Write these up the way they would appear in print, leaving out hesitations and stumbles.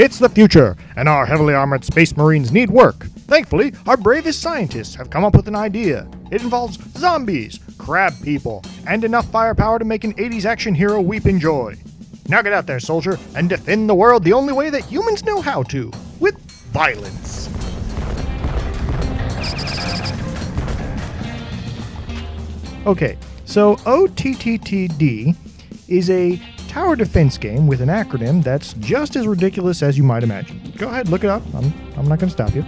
It's the future, and our heavily armored space marines need work. Thankfully, our bravest scientists have come up with an idea. It involves zombies, crab people, and enough firepower to make an 80s action hero weep in joy. Now get out there, soldier, and defend the world the only way that humans know how to, with violence. Okay, so Otttd is a tower defense game with an acronym that's just as ridiculous as you might imagine. Go ahead, look it up. I'm not going to stop you.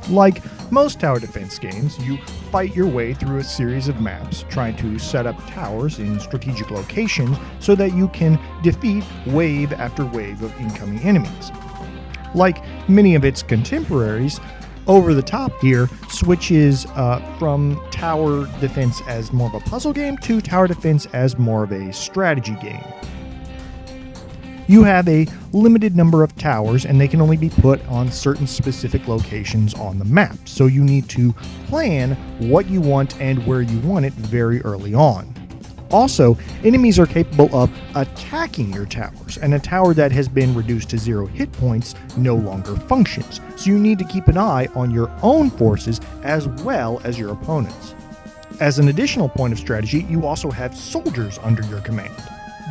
Like most tower defense games, you fight your way through a series of maps, trying to set up towers in strategic locations so that you can defeat wave after wave of incoming enemies. Like many of its contemporaries, Over the Top here switches from tower defense as more of a puzzle game to tower defense as more of a strategy game. You have a limited number of towers, and they can only be put on certain specific locations on the map, so you need to plan what you want and where you want it very early on. Also, enemies are capable of attacking your towers, and a tower that has been reduced to 0 hit points no longer functions, so you need to keep an eye on your own forces as well as your opponents. As an additional point of strategy, you also have soldiers under your command.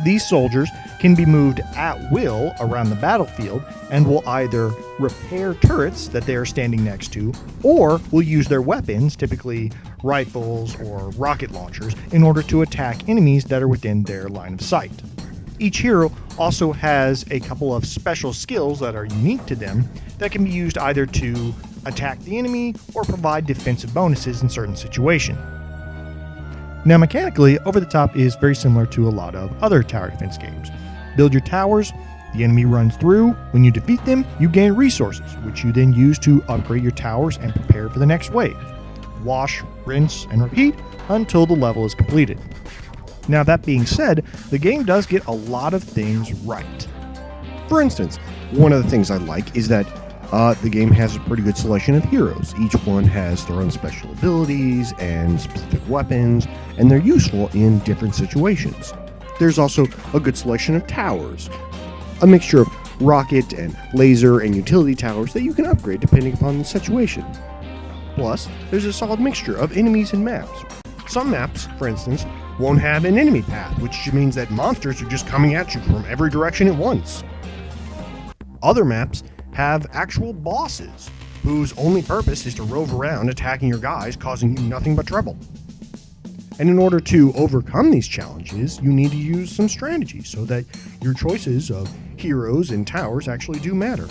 These soldiers can be moved at will around the battlefield and will either repair turrets that they are standing next to, or will use their weapons, typically rifles or rocket launchers, in order to attack enemies that are within their line of sight. Each hero also has a couple of special skills that are unique to them that can be used either to attack the enemy or provide defensive bonuses in certain situations. Now, mechanically, Over the Top is very similar to a lot of other tower defense games. Build your towers, the enemy runs through. When you defeat them, you gain resources, which you then use to upgrade your towers and prepare for the next wave. Wash, rinse, and repeat until the level is completed. Now, that being said, the game does get a lot of things right. For instance, one of the things I like is that the game has a pretty good selection of heroes. Each one has their own special abilities and specific weapons, and they're useful in different situations. There's also a good selection of towers, a mixture of rocket and laser and utility towers that you can upgrade depending upon the situation. Plus, there's a solid mixture of enemies and maps. Some maps, for instance, won't have an enemy path, which means that monsters are just coming at you from every direction at once. Other maps have actual bosses whose only purpose is to rove around attacking your guys, causing you nothing but trouble. And in order to overcome these challenges, you need to use some strategy so that your choices of heroes and towers actually do matter.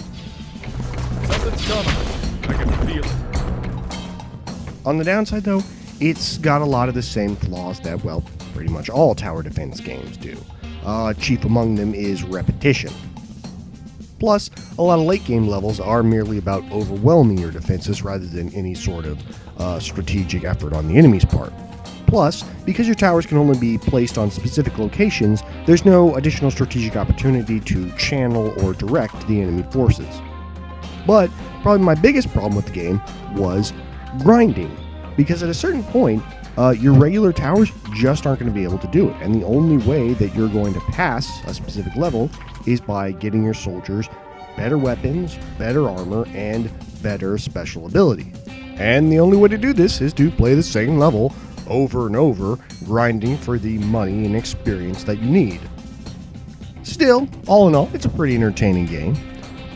Something's coming. I can feel it. On the downside, though, it's got a lot of the same flaws that, well, pretty much all tower defense games do. Chief among them is repetition. Plus, a lot of late game levels are merely about overwhelming your defenses rather than any sort of strategic effort on the enemy's part. Plus, because your towers can only be placed on specific locations, there's no additional strategic opportunity to channel or direct the enemy forces. But probably my biggest problem with the game was grinding, because at a certain point, your regular towers just aren't going to be able to do it, and the only way that you're going to pass a specific level is by getting your soldiers better weapons, better armor, and better special ability. And the only way to do this is to play the same level over and over, grinding for the money and experience that you need. Still, all in all, it's a pretty entertaining game.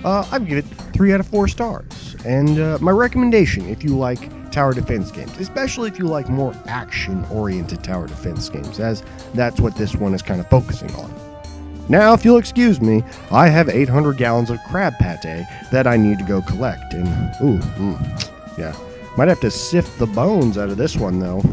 I'd give it 3 out of 4 stars. And my recommendation, if you like tower defense games, especially if you like more action-oriented tower defense games, as that's what this one is kind of focusing on. Now, if you'll excuse me, I have 800 gallons of crab pate that I need to go collect, and yeah, might have to sift the bones out of this one, though.